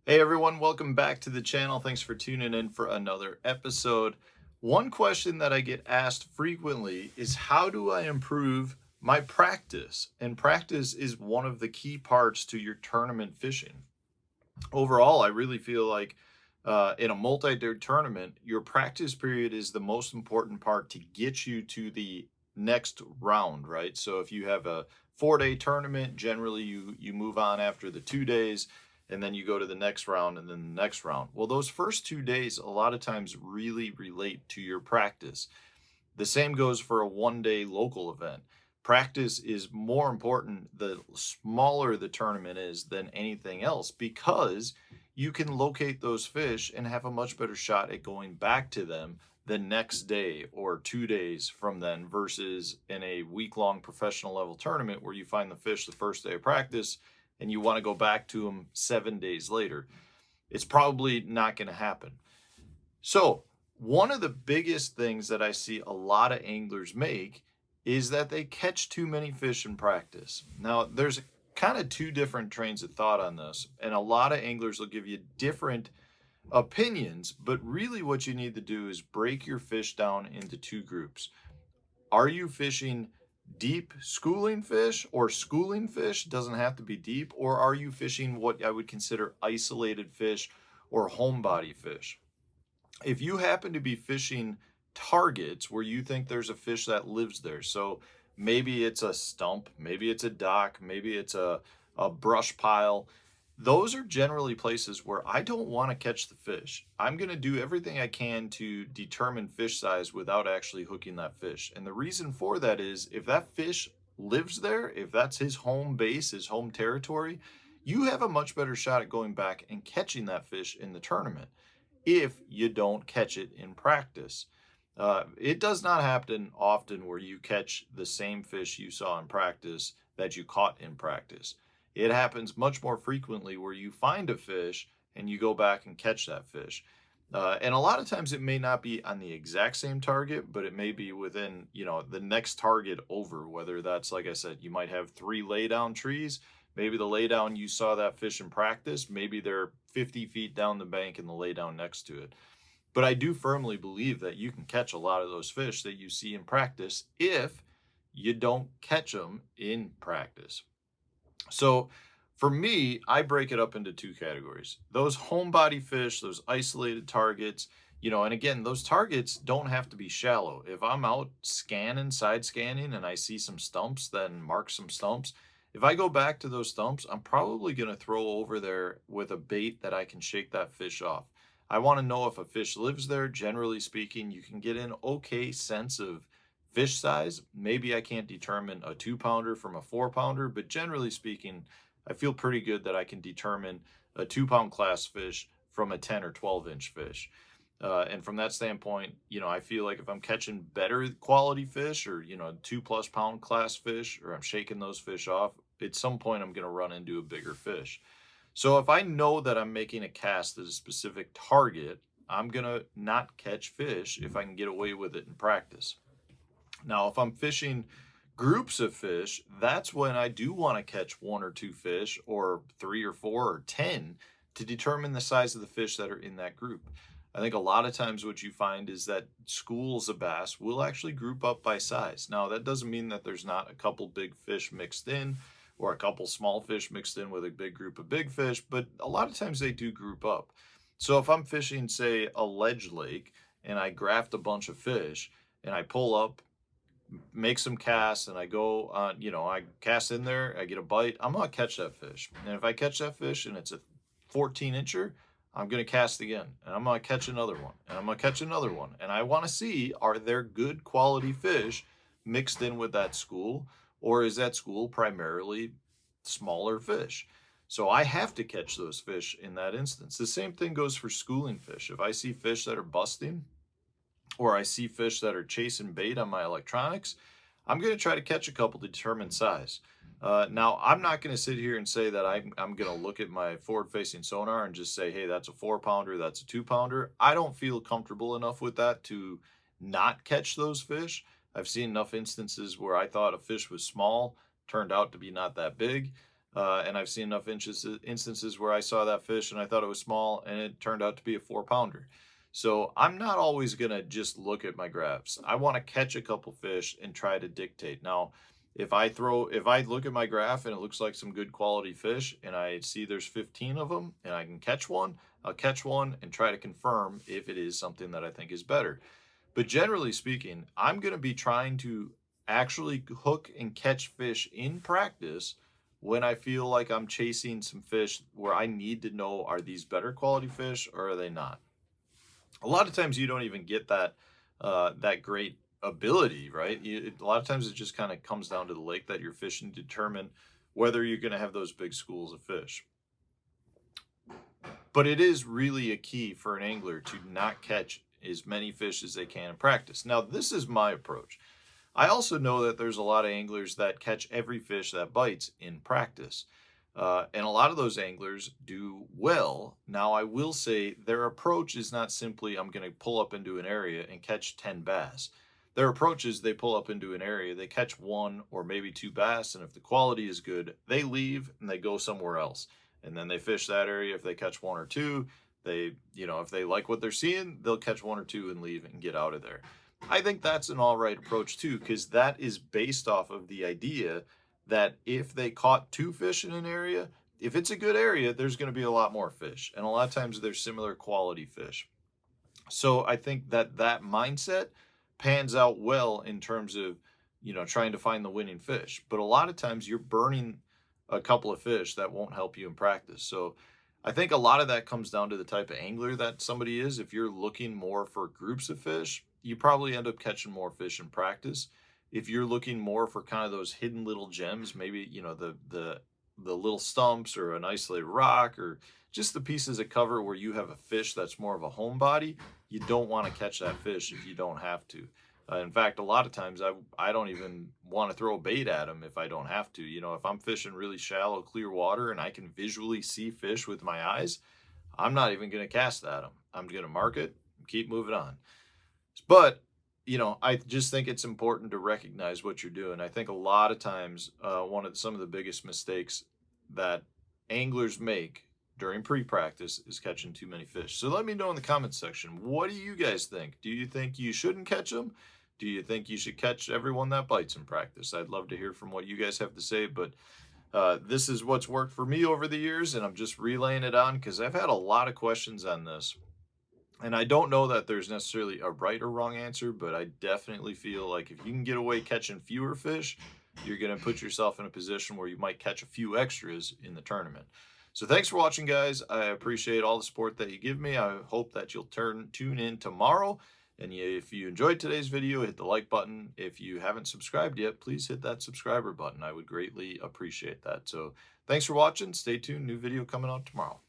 Hey everyone, welcome back to the channel. Thanks for tuning in for another episode. One question that I get asked frequently is how do I improve my practice? And practice is one of the key parts to your tournament fishing. Overall, I really feel like in a multi-day tournament, your practice period is the most important part to get you to the next round, right? So if you have a 4-day tournament, generally you move on after the 2 days, and then you go to the next round and then the next round. Well, those first 2 days a lot of times really relate to your practice. The same goes for a 1-day local event. Practice is more important the smaller the tournament is than anything else because you can locate those fish and have a much better shot at going back to them the next day or 2 days from then versus in a week-long professional level tournament where you find the fish the first day of practice and you want to go back to them 7 days later. It's probably not going to happen. So, one of the biggest things that I see a lot of anglers make is that they catch too many fish in practice. Now, there's kind of two different trains of thought on this, and a lot of anglers will give you different opinions, but really what you need to do is break your fish down into two groups. Are you fishing deep schooling fish or schooling fish? Doesn't have to be deep. Or are you fishing what I would consider isolated fish or homebody fish? If you happen to be fishing targets where you think there's a fish that lives there, so maybe it's a stump, maybe it's a dock, maybe it's a brush pile, those are generally places where I don't want to catch the fish. I'm going to do everything I can to determine fish size without actually hooking that fish. And the reason for that is if that fish lives there, if that's his home base, his home territory, you have a much better shot at going back and catching that fish in the tournament if you don't catch it in practice. It does not happen often where you catch the same fish you saw in practice that you caught in practice. It happens much more frequently where you find a fish and you go back and catch that fish. And a lot of times it may not be on the exact same target, but it may be within, the next target over, whether that's, like I said, you might have 3 laydown trees. Maybe the laydown you saw that fish in practice, maybe they're 50 feet down the bank in the laydown next to it. But I do firmly believe that you can catch a lot of those fish that you see in practice if you don't catch them in practice. So for me, I break it up into two categories. Those homebody fish, those isolated targets, and again, those targets don't have to be shallow. If I'm out side scanning, and I see some stumps, then mark some stumps. If I go back to those stumps, I'm probably going to throw over there with a bait that I can shake that fish off. I want to know if a fish lives there. Generally speaking, you can get an okay sense of fish size. Maybe I can't determine a 2-pounder from a 4-pounder, but generally speaking, I feel pretty good that I can determine a 2-pound class fish from a 10 or 12-inch fish. And from that standpoint, I feel like if I'm catching better quality fish or, 2+ pound class fish, or I'm shaking those fish off, at some point I'm going to run into a bigger fish. So if I know that I'm making a cast at a specific target, I'm going to not catch fish if I can get away with it in practice. Now, if I'm fishing groups of fish, that's when I do want to catch 1 or 2 fish, or 3 or 4 or 10 to determine the size of the fish that are in that group. I think a lot of times what you find is that schools of bass will actually group up by size. Now, that doesn't mean that there's not a couple big fish mixed in or a couple small fish mixed in with a big group of big fish, but a lot of times they do group up. So if I'm fishing, say, a ledge lake and I graft a bunch of fish and I pull up, make some casts, and I go on, I cast in there, I get a bite, I'm going to catch that fish. And if I catch that fish and it's a 14-incher, I'm going to cast again, and I'm going to catch another one, and I'm going to catch another one. And I want to see, are there good quality fish mixed in with that school, or is that school primarily smaller fish? So I have to catch those fish in that instance. The same thing goes for schooling fish. If I see fish that are busting, or I see fish that are chasing bait on my electronics, I'm going to try to catch a couple to determine size. Now, I'm not going to sit here and say that I'm going to look at my forward-facing sonar and just say, hey, that's a 4-pounder, that's a 2-pounder. I don't feel comfortable enough with that to not catch those fish. I've seen enough instances where I thought a fish was small, turned out to be not that big. And I've seen enough instances where I saw that fish and I thought it was small and it turned out to be a 4-pounder. So I'm not always going to just look at my graphs. I want to catch a couple fish and try to dictate. Now, if I look at my graph and it looks like some good quality fish and I see there's 15 of them and I can catch one, I'll catch one and try to confirm if it is something that I think is better. But generally speaking, I'm going to be trying to actually hook and catch fish in practice when I feel like I'm chasing some fish where I need to know, are these better quality fish or are they not? A lot of times you don't even get that that great ability, right? A lot of times it just kind of comes down to the lake that you're fishing to determine whether you're going to have those big schools of fish. But it is really a key for an angler to not catch as many fish as they can in practice. Now, this is my approach. I also know that there's a lot of anglers that catch every fish that bites in practice. And a lot of those anglers do well. Now, I will say their approach is not simply, I'm going to pull up into an area and catch 10 bass. Their approach is they pull up into an area, they catch 1 or maybe 2 bass, and if the quality is good, they leave and they go somewhere else. And then they fish that area. If they catch 1 or 2, if they like what they're seeing, they'll catch 1 or 2 and leave and get out of there. I think that's an all right approach too, because that is based off of the idea that if they caught 2 fish in an area, if it's a good area, there's going to be a lot more fish. And a lot of times they're similar quality fish. So I think that mindset pans out well in terms of, trying to find the winning fish. But a lot of times you're burning a couple of fish that won't help you in practice. So I think a lot of that comes down to the type of angler that somebody is. If you're looking more for groups of fish, you probably end up catching more fish in practice. If you're looking more for kind of those hidden little gems, maybe, the little stumps or an isolated rock or just the pieces of cover where you have a fish that's more of a homebody, you don't want to catch that fish if you don't have to. In fact, a lot of times I don't even want to throw bait at them if I don't have to. If I'm fishing really shallow, clear water and I can visually see fish with my eyes, I'm not even going to cast at them. I'm going to mark it and keep moving on. But, I just think it's important to recognize what you're doing. I think a lot of times some of the biggest mistakes that anglers make during pre-practice is catching too many fish. So let me know in the comments section, what do you guys think? Do you think you shouldn't catch them? Do you think you should catch everyone that bites in practice? I'd love to hear from what you guys have to say, but this is what's worked for me over the years, and I'm just relaying it on because I've had a lot of questions on this. And I don't know that there's necessarily a right or wrong answer, but I definitely feel like if you can get away catching fewer fish, you're going to put yourself in a position where you might catch a few extras in the tournament. So thanks for watching, guys. I appreciate all the support that you give me. I hope that you'll tune in tomorrow. And if you enjoyed today's video, hit the like button. If you haven't subscribed yet, please hit that subscriber button. I would greatly appreciate that. So thanks for watching. Stay tuned. New video coming out tomorrow.